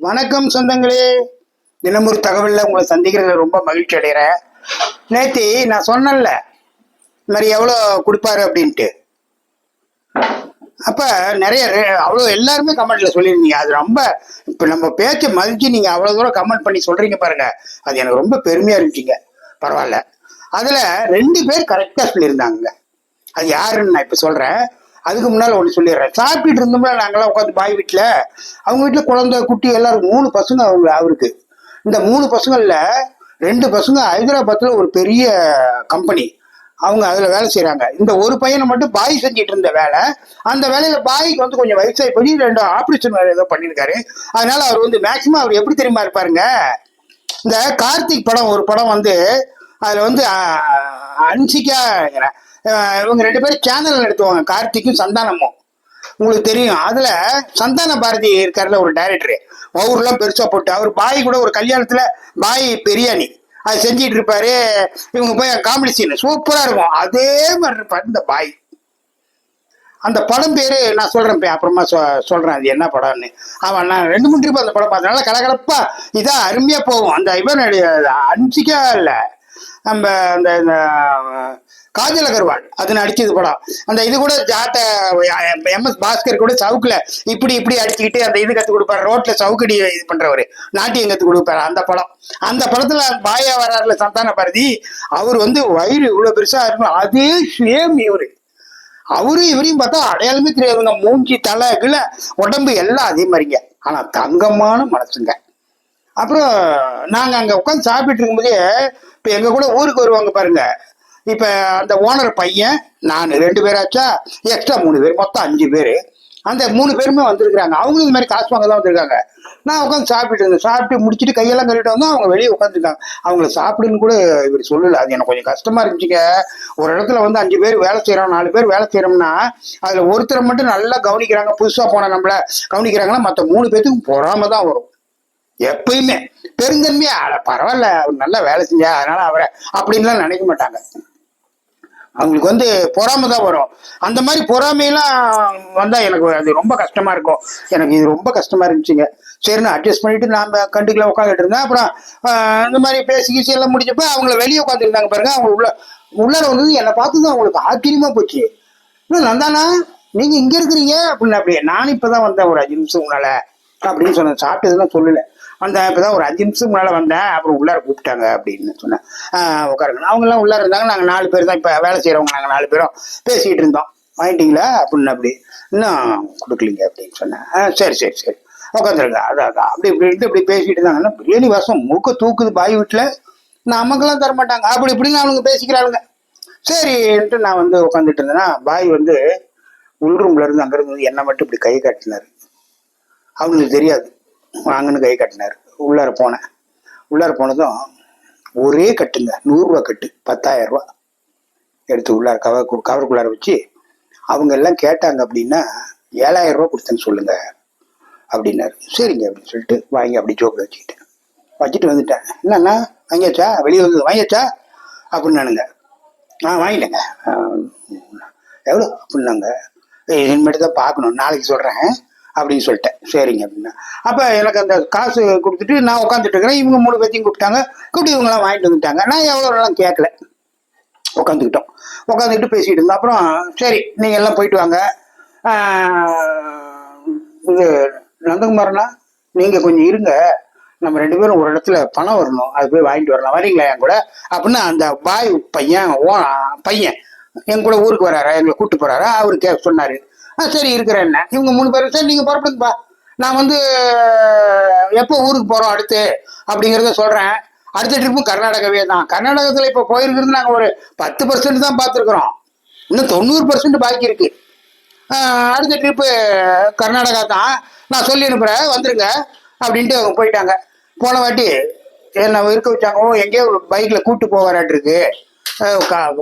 வணக்கம் சொந்தங்களே. தினம் ஒரு தகவலில் உங்களை சந்திக்கிறதுல ரொம்ப மகிழ்ச்சி அடைகிறேன். நேத்தி நான் சொன்னேன்ல இந்த மாதிரி எவ்வளோ கொடுப்பாரு அப்படின்ட்டு. அப்போ நிறைய அவ்வளோ எல்லாருமே கமெண்ட்ல சொல்லியிருந்தீங்க. அது ரொம்ப இப்போ நம்ம பேச்சை மதிச்சு நீங்கள் அவ்வளோ தூரம் கமெண்ட் பண்ணி சொல்றீங்க பாருங்க, அது எனக்கு ரொம்ப பெருமையாக இருந்துச்சுங்க. பரவாயில்ல. அதில் 2 பேர் கரெக்டாக சொல்லியிருந்தாங்க. அது யாருன்னு நான் இப்போ சொல்கிறேன். அதுக்கு முன்னால் ஒன்று சொல்லிடுறேன். சாப்பிட்டுட்டு இருந்தோம்னா நாங்களாம் உட்காந்து பாய் வீட்டில், அவங்க வீட்டில் குழந்தை குட்டி எல்லாரும் 3 பசங்க அவருக்கு. இந்த 3 பசங்களில் 2 பசங்க ஹைதராபாத்தில் ஒரு பெரிய கம்பெனி, அவங்க அதில் வேலை செய்கிறாங்க. இந்த ஒரு பையனை மட்டும் பாய் செஞ்சுட்டு இருந்த வேலை. அந்த வேலையில் பாய்க்கு வந்து கொஞ்சம் வயசாகி போய் 2 ஆப்ரேஷன் வேலை ஏதோ பண்ணியிருக்காரு. அதனால அவர் வந்து மேக்சிமம் அவர் எப்படி தெரியுமா இருப்பாருங்க, இந்த கார்த்திக் படம் ஒரு படம் வந்து அதில் வந்து அன்சிகா இவங்க 2 பேரும் சேனல் நடத்துவாங்க, கார்த்திக்கும் சந்தானமும். உங்களுக்கு தெரியும். அதுல சந்தான பாரதி இருக்காருல ஒரு டைரக்டர், அவர்லாம் பெருசா போட்டு அவர் பாய் கூட ஒரு கல்யாணத்துல பாய் பிரியாணி அது செஞ்சிட்டு இருப்பாரு. இவங்க போய் காமெடி சீன் சூப்பரா இருக்கும். அதே மாதிரி இருப்பாரு இந்த பாய். அந்த படம் பேரு நான் சொல்றேன், அப்புறமா சொல்றேன் அது என்ன படம்னு. அவன் நான் 2-3 ட்ரிப் அந்த படம் பார்த்தனால கலகலப்பா இதா அருமையா போகும். அந்த இவன் அன்சிக்கா இல்ல, நம்ம அந்த காஜல் அகர்வால் அது நடிச்சது படம். அந்த இது கூட ஜாட்ட MS பாஸ்கர் கூட சவுக்குல இப்படி இப்படி அடிச்சுக்கிட்டு அந்த இது கத்து கொடுப்பாரு, ரோட்ல சவுக்கடி இது பண்றவரு, நாட்டியம் கத்து கொடுப்பாரு. அந்த படம். அந்த படத்துல பாயா வர்றாருல சந்தான பாரதி, அவர் வந்து வயிறு இவ்வளவு பெருசா இருக்கும். அதே சேம் இவரு. அவரும் இவரையும் பார்த்தா அடையாளமே தெரியாதுங்க. மூஞ்சி தலை கீழே உடம்பு எல்லாம் அதே மாதிரிங்க. ஆனா தங்கமான மனசுங்க. அப்புறம் நாங்க அங்க உட்காந்து சாப்பிட்டு இருக்கும்போதே இப்ப எங்க கூட ஊருக்கு வருவாங்க பாருங்க. இப்ப அந்த ஓனர் பையன் நான் 2 பேராச்சா, எக்ஸ்ட்ரா 3 பேர், மொத்தம் 5 பேர். அந்த 3 பேருமே வந்திருக்கிறாங்க. அவங்களும் இந்த மாதிரி காசு வாங்க தான் வந்திருக்காங்க. நான் உட்காந்து சாப்பிட்டு இருந்தேன். சாப்பிட்டு முடிச்சுட்டு கையெல்லாம் கழுவிட்டு வந்தோம். அவங்க வெளியே உட்காந்துருக்காங்க. அவங்கள சாப்பிடுன்னு கூட இவர் சொல்லல. அது எனக்கு கொஞ்சம் கஷ்டமா இருந்துச்சுங்க. ஒரு இடத்துல வந்து 5 பேர் வேலை செய்யறோம், 4 பேர் வேலை செய்யறோம்னா அதுல ஒருத்தரை மட்டும் நல்லா கவனிக்கிறாங்க, புதுசா போன நம்மள கவனிக்கிறாங்கன்னா மற்ற 3 பேத்துக்கும் பொறாம தான் வரும். எப்பயுமே பெருந்தன்மையா பரவாயில்ல அவர் நல்லா வேலை செஞ்சா அதனால அவரை அப்படின்லாம் நினைக்க மாட்டாங்க. அவங்களுக்கு வந்து பொறாமை தான் வரும். அந்த மாதிரி பொறாமையெல்லாம் வந்தா எனக்கு அது ரொம்ப கஷ்டமா இருக்கும். எனக்கு இது ரொம்ப கஷ்டமா இருந்துச்சுங்க. சரின்னு அட்ஜஸ்ட் பண்ணிட்டு நாம கண்டுக்கல உட்காந்துட்டு இருந்தேன். அப்புறம் இந்த மாதிரி பேசி எல்லாம் முடிச்சப்ப அவங்கள வெளியே உட்காந்துருந்தாங்க பாருங்க. அவங்க உள்ளார வந்தது என்னை பார்த்துதான் அவங்களுக்கு ஆச்சரியமா போச்சு. இன்னும் நந்தானா நீங்க இங்க இருக்கிறீங்க அப்படின்னு. அப்படியே நானும் இப்பதான் வந்தேன் ஒரு 5 நிமிஷம் முன்னால அப்படின்னு சொன்னேன். சாப்பிட்டதுலாம் சொல்லல. அந்த இப்பதான் ஒரு 5 நிமிஷம் முன்னால வந்தேன். அப்புறம் உள்ளார கூப்பிட்டாங்க அப்படின்னு சொன்னேன். உட்காருங்க. அவங்க எல்லாம் உள்ளார இருந்தாங்க. நாங்க 4 பேர் தான் இப்ப வேலை செய்யறவங்க. நாங்க 4 பேரும் பேசிக்கிட்டு இருந்தோம். வாங்கிட்டீங்களா அப்படின்னு. அப்படி இன்னும் கொடுக்கலீங்க அப்படின்னு சொன்னேன். சரி சரி சரி உட்காந்துருங்க. அதான் அப்படி இப்படின்ட்டு இப்படி பேசிட்டு இருந்தாங்கன்னா பிரியாணி வாசம் மூக்க தூக்குது பாய் வீட்டுல. நமக்கெல்லாம் தரமாட்டாங்க அப்படி இப்படின்னு அவனுங்க பேசிக்கிறாளுங்க. சரின்ட்டு நான் வந்து உட்காந்துட்டு இருந்தேன்னா பாய் வந்து உள்ரூம்ல இருந்து அங்க இருந்து என்னை மட்டும் இப்படி கை காட்டினாரு. அவனுக்கு தெரியாது வாங்கன்னு கை கட்டினாரு. உள்ளார போனேன். உள்ளார போனதும் ஒரே கட்டுங்க, 100 ரூபா கட்டு, 10,000 ரூபா எடுத்து உள்ளார கவருக்குள்ளார வச்சு அவங்க எல்லாம் கேட்டாங்க அப்படின்னா 7,000 ரூபா கொடுத்தேன்னு சொல்லுங்க அப்படின்னாரு. சரிங்க அப்படின்னு சொல்லிட்டு வாங்கி அப்படி ஜோக்கில் வச்சுட்டு வந்துட்டேன். என்னன்னா வாங்கியாச்சா, வெளியே வந்து வாங்கியாச்சா அப்படின்னு நானுங்க. வாங்கிட்டேங்க. எவ்வளோ அப்படின்னாங்க. இனிமேட்டு தான் பார்க்கணும், நாளைக்கு சொல்கிறேன் அப்படின்னு சொல்லிட்டேன். சரிங்க அப்படின்னா அப்போ எனக்கு அந்த காசு கொடுத்துட்டு நான் உட்காந்துட்டு இருக்கிறேன். இவங்க 3 பேத்தையும் கூப்பிட்டாங்க. கூப்பிட்டு இவங்களாம் வாங்கிட்டு வந்துட்டாங்க. நான் எவ்வளோலாம் கேட்கல. உட்காந்துக்கிட்டு பேசிகிட்டு இருந்தோம். அப்புறம் சரி நீங்கள் எல்லாம் போயிட்டு வாங்க. இது நந்தகுமாரனா நீங்கள் கொஞ்சம் இருங்க, நம்ம 2 பேரும் ஒரு இடத்துல பணம் வரணும், அது போய் வாங்கிட்டு வரலாம், வரீங்களா என் கூட அப்படின்னா அந்த பாய் பையன் என் கூட ஊருக்கு வராரா, எங்களை கூப்பிட்டு போறாரா, அவரு சொன்னாரு. சரி இருக்கிறேன். இவங்க 3 பேரும் சரி நீங்க புறப்படுங்கப்பா, நான் வந்து எப்போ ஊருக்கு போறோம் அடுத்து அப்படிங்கிறத சொல்றேன். அடுத்த ட்ரிப்பும் கர்நாடகாவே தான். கர்நாடகத்துல இப்போ போயிருக்கிறது நாங்கள் ஒரு 10% தான் பார்த்துருக்குறோம். இன்னும் 90% பாக்கி இருக்கு. அடுத்த ட்ரிப்பு கர்நாடகா தான். நான் சொல்லி அனுப்புறேன் வந்துருங்க அப்படின்ட்டு அவங்க போயிட்டாங்க. போன வாட்டி என்னை இருக்க வச்சாங்க. எங்கேயோ ஒரு பைக்ல கூப்பிட்டு போவாராட்டிருக்கு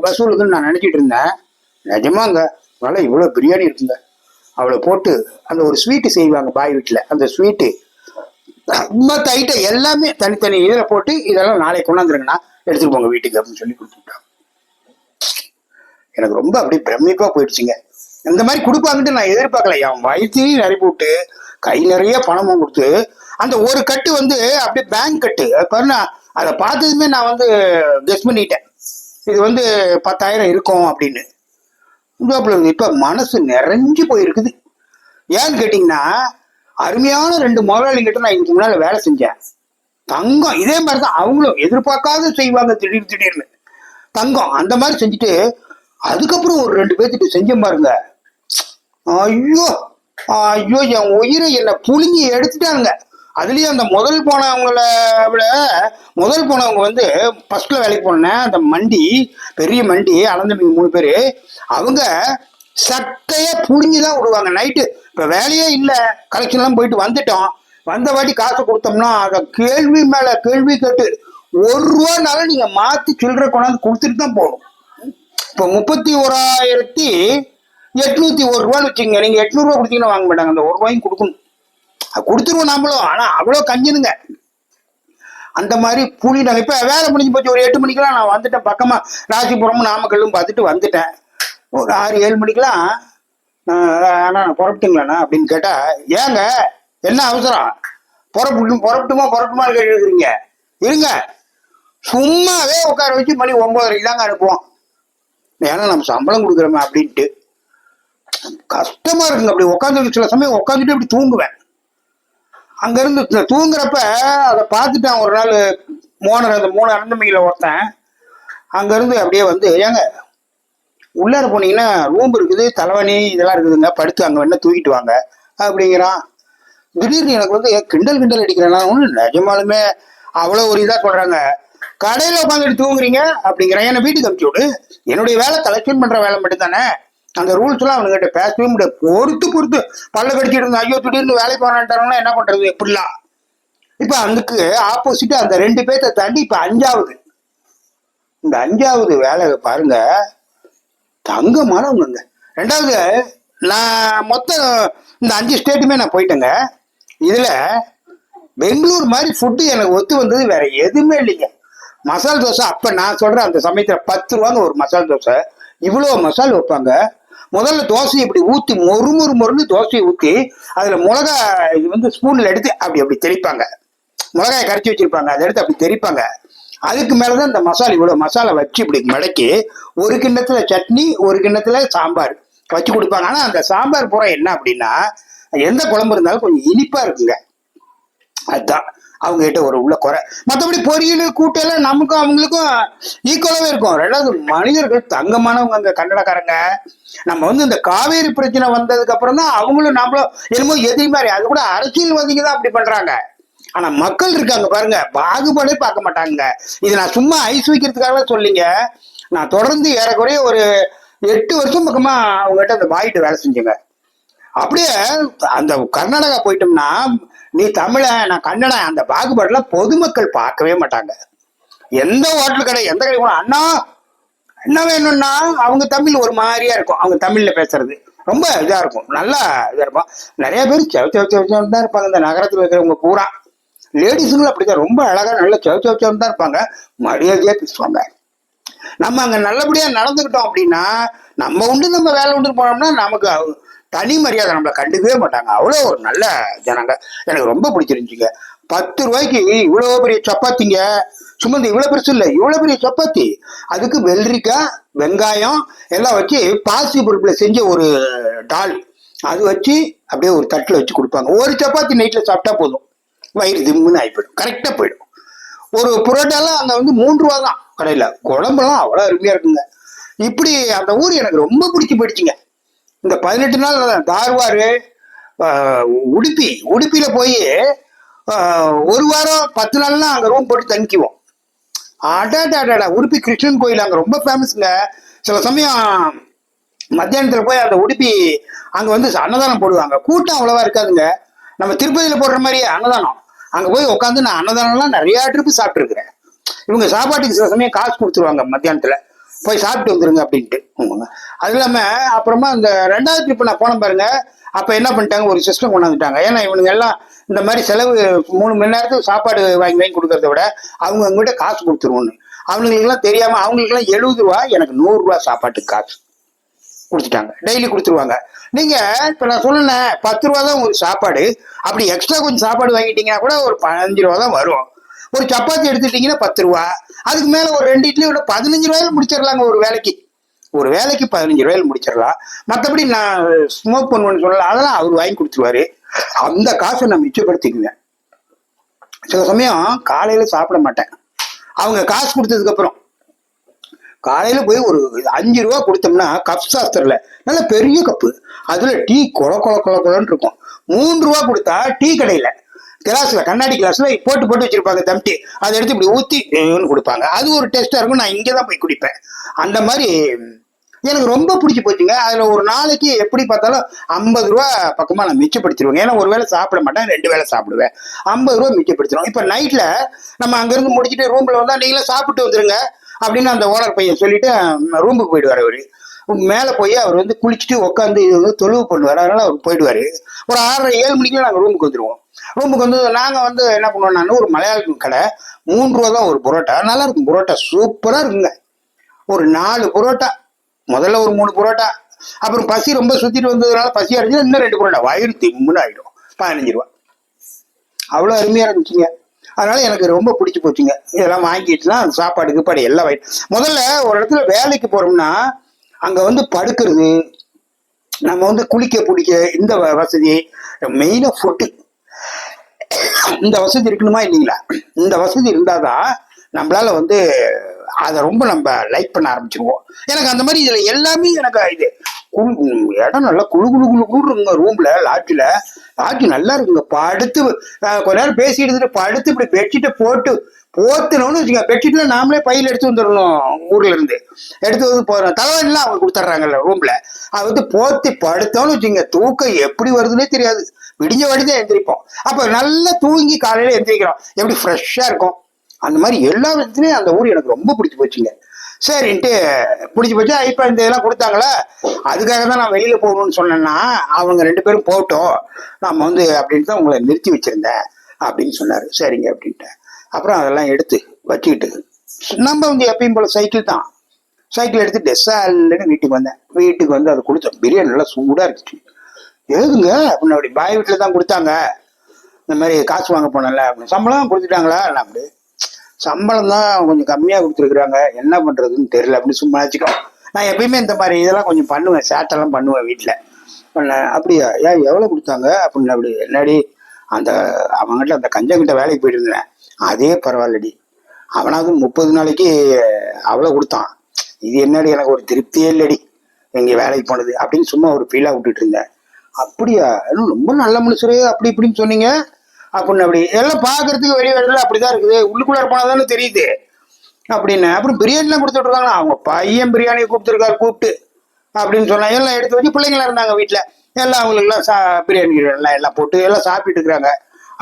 வசூலுக்குன்னு நான் நினைச்சிட்டு இருந்தேன். நிஜமாங்க நல்லா இவ்வளோ பிரியாணி இருக்குங்க. அவ்வளோ போட்டு அந்த ஒரு ஸ்வீட்டு செய்வாங்க பாய் வீட்டில். அந்த ஸ்வீட்டு மற்ற ஐட்டம் எல்லாமே தனித்தனி இதில் போட்டு இதெல்லாம் நாளைக்கு கொண்டாந்துருங்கண்ணா எடுத்துட்டு போங்க வீட்டுக்கு அப்படின்னு சொல்லி கொடுத்துட்டாங்க. எனக்கு ரொம்ப அப்படி பிரமிப்பா போயிடுச்சுங்க. இந்த மாதிரி கொடுப்பாங்கன்ட்டு நான் எதிர்பார்க்கல. என் வயிற்றையும் நிரப்பி விட்டு கை நிறைய பணமும் கொடுத்து அந்த ஒரு கட்டு வந்து அப்படியே பேங்க் கட்டு பாருங்க. அதை பார்த்ததுமே நான் வந்து கெஸ் பண்ணிட்டேன், இது வந்து 10,000 இருக்கும் அப்படின்னு. இப்ப மனசு நிறைஞ்சு போயிருக்குது. ஏன்னு கேட்டீங்கன்னா, அருமையான 2 முதலாளிங்கிட்ட நான் இதுக்கு முன்னால வேலை செஞ்சேன். தங்கம் இதே மாதிரிதான், அவங்களும் எதிர்பார்க்காத செய்வாங்க திடீர்னு தங்கம் அந்த மாதிரி செஞ்சுட்டு, அதுக்கப்புறம் ஒரு 2 பேர்த்திட்டு செஞ்ச பாருங்க. ஐயோ ஐயோ, என் உயிரை என்னை புழுங்கி எடுத்துட்டாங்க. அதுலயும் அந்த முதல் போனவங்க வந்து ஃபர்ஸ்ட்ல வேலைக்கு போனேன். அந்த மண்டி, பெரிய மண்டி அளந்தவங்க 3 பேரு, அவங்க சட்டைய புழிஞ்சுதான் விடுவாங்க நைட்டு. இப்ப வேலையே இல்லை, கலெக்ஷன் எல்லாம் போயிட்டு வந்துட்டோம். வந்த வாட்டி காசு கொடுத்தோம்னா அதை கேள்வி மேல கேள்வி கேட்டு 1 ரூபானாலும் நீங்க மாத்தி சில்லறை கொண்டாந்து கொடுத்துட்டு தான் போகணும். இப்போ 31,801 ரூபான்னு வச்சுங்க. நீங்க 800 ரூபா கொடுத்தீங்கன்னா வாங்க மாட்டாங்க, அந்த 1 ரூபாயும் கொடுக்கணும். கொடுத்துருவோம் நம்மளும், ஆனா அவ்வளோ கஞ்சினுங்க. அந்த மாதிரி புலினாங்க. இப்ப வேலை முடிஞ்சு போச்சு. ஒரு 8 மணிக்கெல்லாம் நான் வந்துட்டேன். பக்கமா ராசிபுரமும் நாமக்கல்லும் பார்த்துட்டு வந்துட்டேன். ஒரு 6-7 மணிக்கெல்லாம் அண்ணா புறப்பட்டுங்களாண்ணா அப்படின்னு கேட்டா, ஏங்க என்ன அவசரம், புறப்பட்டுமா கேட்டுருக்கீங்க, இருங்க சும்மாவே உட்கார வச்சு மணி 9:30 தாங்க அனுப்புவோம், ஏன்னா நம்ம சம்பளம் கொடுக்குறோமே அப்படின்ட்டு. கஷ்டமா இருக்குங்க. அப்படி உட்காந்து சில சமயம் உட்காந்துட்டு அப்படி தூங்குவேன். அங்கிருந்து தூங்குறப்ப அதை பார்த்துட்டான் ஒரு நாள் மோனர், அந்த 3 அனந்தமிகளை ஒருத்தன் அங்கிருந்து அப்படியே வந்து, ஏங்க உள்ளார போனீங்கன்னா ரூம் இருக்குது, தலைவணி இதெல்லாம் இருக்குதுங்க, படுத்து அங்க வேணா தூக்கிட்டு வாங்க அப்படிங்கிறான். திடீர்னு எனக்கு வந்து கிண்டல் அடிக்கிறேன். ஒண்ணு நிஜமாலுமே அவ்வளவு ஒரு இதா சொல்றாங்க, கடையில உட்காந்துட்டு தூங்குறீங்க அப்படிங்கிறேன். என்னை வீட்டுக்கு அனுப்பிச்சு விடு, என்னுடைய வேலை கலெக்ஷன் பண்ற வேலை மட்டும் தானே, அந்த ரூல்ஸ் எல்லாம் அவனுங்கிட்ட பேசவே முடியாது. பொறுத்து பல்ல கடிச்சிட்டு இருந்தேன். ஐயோ திடீர்னு வேலைக்கு போறான்ட்டாங்கன்னா என்ன பண்றது எப்படிலாம். இப்ப அதுக்கு ஆப்போசிட்டா அந்த 2 பேர்த்த தாண்டி இப்ப 5வது, இந்த 5வது வேலை பாருங்க, தங்கமானவங்க. 2வது, நான் மொத்தம் இந்த 5 ஸ்டேட்டுமே நான் போயிட்டேங்க. இதுல பெங்களூர் மாதிரி ஃபுட்டு எனக்கு ஒத்து வந்தது வேற எதுவுமே இல்லைங்க. மசால் தோசை, அப்ப நான் சொல்றேன் அந்த சமயத்துல 10 ரூபாங்க ஒரு மசால் தோசை. இவ்வளவு மசால் வைப்பாங்க. முதல்ல தோசையை இப்படி ஊத்தி மொறுன்னு தோசையை ஊத்தி அதுல மிளகாய் இது வந்து ஸ்பூன்ல எடுத்து அப்படி தெளிப்பாங்க. மிளகாயை கரைச்சி வச்சிருப்பாங்க, அதை எடுத்து அப்படி தெளிப்பாங்க. அதுக்கு மேலதான் இந்த மசாலா, இவ்வளவு மசாலா வச்சு இப்படி மடக்கி ஒரு கிண்ணத்துல சட்னி, ஒரு கிண்ணத்துல சாம்பார் வச்சு கொடுப்பாங்க. ஆனா அந்த சாம்பார் பூரா என்ன அப்படின்னா, எந்த குழம்பு இருந்தாலும் கொஞ்சம் இனிப்பா இருக்குங்க. அதுதான் அவங்க கிட்ட ஒரு உள்ள குறை. மற்றபடி பொரியல் கூட்டெல்லாம் நமக்கும் அவங்களுக்கும் ஈக்குவலாவே இருக்கும். 2வது, மனிதர்கள் தங்கமானவங்க அங்க கன்னடக்காரங்க. நம்ம வந்து இந்த காவேரி பிரச்சனை வந்ததுக்கு அப்புறம் தான் அவங்களும் நம்மளும் என்னமோ எதிரி மாதிரி, அது கூட அரசியல்வாதிங்க தான் அப்படி பண்றாங்க. ஆனா மக்கள் இருக்காங்க பாருங்க, பாகுபாடே பார்க்க மாட்டாங்க. இது நான் சும்மா ஐஸ் வைக்கிறதுக்காக சொல்லிங்க. நான் தொடர்ந்து ஏறக்குறைய ஒரு 8 வருஷம் பக்கமா அவங்ககிட்ட அந்த பாயிட்டு வேலை செஞ்சேங்க. அப்படியே அந்த கர்நாடகா போயிட்டோம்னா, நீ தமிழ நான் கன்னடம், அந்த பாகுபாடுலாம் பொதுமக்கள் பார்க்கவே மாட்டாங்க. எந்த ஹோட்டல் கடை, எந்த கடை போனா அண்ணா என்ன வேணும்னா அவங்க தமிழ் ஒரு மாதிரியா இருக்கும். அவங்க தமிழ்ல பேசுறது ரொம்ப இதா இருக்கும், நல்லா இதா இருக்கும். நிறைய பேர் செவ் தான் இருப்பாங்க. இந்த நகரத்துல இருக்கிறவங்க பூரா லேடிஸுங்களும் அப்படிதான் ரொம்ப அழகா நல்ல செவ் தான் இருப்பாங்க, மரியாதையா பேசுவாங்க. நம்ம அங்க நல்லபடியா நடந்துக்கிட்டோம் அப்படின்னா, நம்ம உண்டு நம்ம வேலை உண்டு போனோம்னா நமக்கு தனி மரியாதை, நம்மளை கண்டுக்கவே மாட்டாங்க. அவ்வளோ ஒரு நல்ல ஜனங்க. எனக்கு ரொம்ப பிடிச்சிருந்துச்சுங்க. 10 ரூபாய்க்கு இவ்வளவு பெரிய சப்பாத்திங்க, சும்மா இவ்வளவு பெருசு இல்லை, இவ்வளவு பெரிய சப்பாத்தி. அதுக்கு வெள்ளரிக்காய், வெங்காயம் எல்லாம் வச்சு பாசி பொருட்களை செஞ்ச ஒரு டால், அது வச்சு அப்படியே ஒரு தட்டுல வச்சு கொடுப்பாங்க. ஒரு சப்பாத்தி நைட்ல சாப்பிட்டா போதும், வயிறு திம்முன்னு ஆகிப்போயிடும், கரெக்டா போயிடும். ஒரு புரோட்டாலாம் அங்க வந்து 3 ரூபா தான் கடையில. குழம்பெல்லாம் அவ்வளவு அருமையா இருக்குங்க. இப்படி அந்த ஊர் எனக்கு ரொம்ப பிடிச்சி போயிடுச்சுங்க. இந்த 18 நாள் தார்வாரு, உடுப்பியில போய் 1 வாரம் 10 நாள்லாம் அங்க ரூம் போட்டு தங்கிக்குவோம். அடாடாடா, உடுப்பி கிருஷ்ணன் கோயில் அங்க ரொம்ப ஃபேமஸ்ங்க. சில சமயம் மத்தியானத்துல போய் அந்த உடுப்பி அங்க வந்து அன்னதானம் போடுவாங்க. கூட்டம் அவ்வளவா இருக்காதுங்க, நம்ம திருப்பதியில போடுற மாதிரியே அன்னதானம். அங்க போய் உட்காந்து நான் அன்னதானம்லாம் நிறைய ட்ரிப்பு சாப்பிட்டு இருக்கிறேன். இவங்க சாப்பாட்டுக்கு சில சமயம் காசு கொடுத்துருவாங்க, மத்தியானத்துல போய் சாப்பிட்டு வந்துருங்க அப்படின்ட்டு. அது இல்லாம அப்புறமா இந்த 2வது ட்ரிப் நான் போன பாருங்க, அப்ப என்ன பண்ணிட்டாங்க, ஒரு சிஸ்டம் கொண்டாந்துட்டாங்க. ஏன்னா இவனுங்க எல்லாம் இந்த மாதிரி செலவு 3 மணி நேரத்துக்கு சாப்பாடு வாங்கி கொடுக்கறத விட அவங்க அவங்ககிட்ட காசு கொடுத்துருவோன்னு. அவங்களுக்கு எல்லாம் தெரியாம அவங்களுக்கு எல்லாம் 70 ரூபா, எனக்கு 100 ரூபா சாப்பாட்டுக்கு காசு. கொடுத்துட்டாங்க, டெய்லி கொடுத்துருவாங்க. நீங்க இப்ப நான் சொன்னேன் 10 ரூபா தான் ஒரு சாப்பாடு, அப்படி எக்ஸ்ட்ரா கொஞ்சம் சாப்பாடு வாங்கிட்டீங்கன்னா கூட ஒரு 15 ரூபா தான் வரும். ஒரு சப்பாத்தி எடுத்துட்டீங்கன்னா 10 ரூபா, அதுக்கு மேல ஒரு 2 இட்லி விட 15 ரூபாயில முடிச்சிடலாங்க. ஒரு வேலைக்கு 15 ரூபாயில முடிச்சிடலாம். மற்றபடி நான் ஸ்மோக் பண்ணுவேன்னு சொல்லல, அதெல்லாம் அவர் வாங்கி கொடுத்துருவாரு. அந்த காசை நான் மிச்சப்படுத்திக்குவேன். சில சமயம் காலையில சாப்பிட மாட்டேன். அவங்க காசு கொடுத்ததுக்கு அப்புறம் காலையில போய் ஒரு 5 ரூபா கொடுத்தோம்னா கப் சாஸ்திரல நல்ல பெரிய கப்பு, அதுல டீ கொல கொல கொல கொலன்னு இருக்கும். 3 ரூபா கொடுத்தா டீ கடையில கிளாஸ்ல, கண்ணாடி கிளாஸ்ல போட்டு போட்டு வச்சிருப்பாங்க தம்டி, அதை எடுத்து இப்படி ஊத்தி கொடுப்பாங்க. அது ஒரு டேஸ்டா இருக்கும். நான் இங்கதான் போய் குடிப்பேன். அந்த மாதிரி எனக்கு ரொம்ப பிடிச்சி போச்சுங்க. அதுல ஒரு நாளைக்கு எப்படி பார்த்தாலும் 50 ரூபா பக்கமா நான் மிச்சப்படுத்திடுவேன். ஏன்னா ஒரு வேளை சாப்பிட மாட்டேன், 2 வேளை சாப்பிடுவேன். 50 ரூபா மிச்சப்படுத்திடுவோம். இப்ப நைட்ல நம்ம அங்கிருந்து முடிச்சுட்டு ரூம்ல வந்தா நீங்களே சாப்பிட்டு வந்துருங்க அப்படின்னு அந்த ஓனர் பையன் சொல்லிட்டு ரூமுக்கு போயிடுவாரு. அவரு மேல போய் அவர் வந்து குளிச்சுட்டு உட்காந்து தொழுவு பண்ணுவாரு. அதனால அவர் போயிடுவாரு. ஒரு 6:30 7 மணிக்குள்ள நாங்க ரூமுக்கு வந்துருவோம். ரூமுக்கு வந்து நாங்க வந்து என்ன பண்ணுவோம், நான் ஒரு மலையாள கடை, 3 ரூபா தான் ஒரு புரோட்டா. நல்லா இருக்கும் புரோட்டா, சூப்பரா இருக்குங்க. ஒரு 4 புரோட்டா, முதல்ல ஒரு 3 புரோட்டா, அப்புறம் பசி ரொம்ப சுத்திட்டு வந்ததுனால பசி அடைஞ்சு இன்னும் 2 புரோட்டா, வயிறு திம்முன்னு ஆயிடும். 15 ரூபா, அவ்வளவு அருமையா இருந்துச்சுங்க. அதனால எனக்கு ரொம்ப பிடிச்சி போச்சுங்க. இதெல்லாம் வாங்கிட்டுலாம் சாப்பாடு கீப்பாடு எல்லாம் முதல்ல ஒரு இடத்துல வேலைக்கு போறோம்னா அங்க வந்து படுக்கிறது, நம்ம வந்து குளிக்க பிடிக்க இந்த வசதி, மெயினா ஃபுட்டு, இந்த வசதி இருக்கணுமா இல்லைங்களா? இந்த வசதி இருந்தாதான் நம்மளால வந்து அதை ரொம்ப நம்ம லைக் பண்ண ஆரம்பிச்சிருவோம். எனக்கு அந்த மாதிரி இதுல எல்லாமே எனக்கு இது இடம் நல்லா குழு குழு குழு குழு இருக்குங்க. ரூம்ல லாட்ஜி நல்லா இருக்குங்க. படுத்து கொஞ்ச நேரம் பேசி எடுத்துட்டு படுத்து இப்படி பெட்ஷீட்டை போத்துனோன்னு வச்சுக்கோங்க. பெட்ஷீட்ல நாமளே பையில எடுத்து வந்துடணும். ஊர்ல இருந்து எடுத்து வந்து போறோம். தலைவன்லாம் அவங்க கொடுத்துட்றாங்கல்ல ரூம்ல, அதை வந்து போத்தி படுத்தோன்னு வச்சுங்க. தூக்கம் எப்படி வருதுன்னே தெரியாது. விடிஞ்ச வடிதான் எந்திரிப்போம். அப்ப நல்லா தூங்கி காலையில எந்திரிக்கிறோம், எப்படி ஃப்ரெஷ்ஷா இருக்கும். அந்த மாதிரி எல்லா விதத்துலயும் அந்த ஊர் எனக்கு ரொம்ப பிடிச்சி போச்சுங்க. சரின்ட்டு பிடிச்சி போச்சு. இப்ப இந்த இதெல்லாம் கொடுத்தாங்களா, அதுக்காக தான் நான் வெளியில போகணும்னு சொன்னேன்னா அவங்க 2 பேரும் போட்டோம், நம்ம வந்து அப்படின்னு தான் உங்களை நிறுத்தி வச்சிருந்தேன் அப்படின்னு சொன்னாரு. சரிங்க அப்படின்ட்டு அப்புறம் அதெல்லாம் எடுத்து வச்சுக்கிட்டு நம்ம வந்து எப்பயும் போல சைக்கிள் எடுத்து டெஸ்ஸால்னு வீட்டுக்கு வந்தேன். வீட்டுக்கு வந்து அதை கொடுத்தோம். பிரியாணி நல்லா சூடா இருந்துச்சு. ஏதுங்க அப்படின்னு, அப்படி பாய் வீட்டுல தான் கொடுத்தாங்க, இந்த மாதிரி காசு வாங்க போனல அப்படின்னு. சம்பளம் கொடுத்துட்டாங்களா? அப்படி சம்பளம் தான் கொஞ்சம் கம்மியா கொடுத்துருக்குறாங்க, என்ன பண்றதுன்னு தெரியல அப்படின்னு சும்மா வச்சுக்கோ. நான் எப்பயுமே இந்த மாதிரி இதெல்லாம் கொஞ்சம் பண்ணுவேன், சேட்டெல்லாம் பண்ணுவேன் வீட்டுல. அப்படியா, ஏன் எவ்வளவு கொடுத்தாங்க அப்படின்னு. அப்படி என்னடி, அந்த அவங்ககிட்ட அந்த கஞ்சங்கிட்ட வேலைக்கு போயிட்டு இருந்தேன், அதே பரவாயில்லடி, அவனாவது 30 நாளைக்கு அவ்வளவு கொடுத்தான், இது என்னடி எனக்கு ஒரு திருப்தியே இல்லடி எங்க வேலைக்கு போனது அப்படின்னு சும்மா ஒரு ஃபீலா விட்டுட்டு இருந்தேன். அப்படியா, ரொம்ப நல்ல மனுஷரு அப்படி இப்படின்னு சொன்னீங்க அப்படின்னு. அப்படி எல்லாம் பாக்குறதுக்கு வெளியே வெளியில அப்படிதான் இருக்குது, உள்ளுக்குள்ளார போனாதானே தெரியுது அப்படின்னு. அப்புறம் பிரியாணிலாம் கொடுத்துட்டு இருக்காங்க. அவங்க பையன் பிரியாணியை கூப்பிட்டு அப்படின்னு சொன்னாங்க. எல்லாம் எடுத்து வச்சு பிள்ளைங்களா இருந்தாங்க வீட்டுல, எல்லாம் அவங்களுக்குலாம் பிரியாணி எல்லாம் போட்டு எல்லாம் சாப்பிட்டு இருக்கிறாங்க.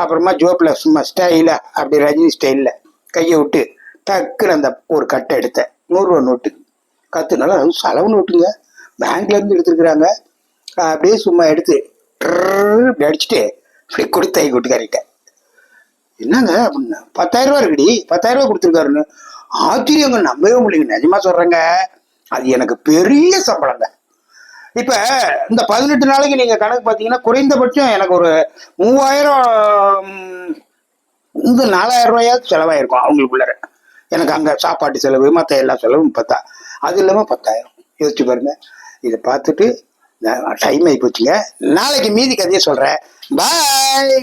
அப்புறமா ஜோப்ல சும்மா ஸ்டைல அப்படி ரஜினி ஸ்டைல்ல கையை விட்டு டக்குன்னு அந்த ஒரு கட்டை எடுத்தேன். 100 ரூபா நோட்டு, கத்துனால அது செலவு நோட்டுங்க, பேங்க்ல இருந்து எடுத்துருக்குறாங்க. அப்படியே சும்மா எடுத்து இப்படி அடிச்சுட்டு இப்படி கொடுத்த கூட்டுக்காரிட்ட, என்னங்க அப்படின்னா, 10,000 ரூபா இருக்குடி, 10,000 ரூபா கொடுத்துருக்காருன்னு. ஆச்சரியங்க, நம்பவே முடியல, நிஜமா சொல்றேங்க. அது எனக்கு பெரிய சம்பளங்க. இப்ப இந்த 18 நாளைக்கு நீங்க கணக்கு பாத்தீங்கன்னா குறைந்தபட்சம் எனக்கு ஒரு 3000 இந்த 4000 ரூபாயாவது செலவாயிருக்கும் அவங்களுக்குள்ளார. எனக்கு அங்க சாப்பாட்டு செலவு மற்ற எல்லா செலவும் பார்த்தா அது இல்லாம 10,000. யோசிச்சு பாருங்க. இதை பார்த்துட்டு டைம் ஆகி போச்சுங்க. நாளைக்கு மீதி கதையை சொல்றேன். பாய்.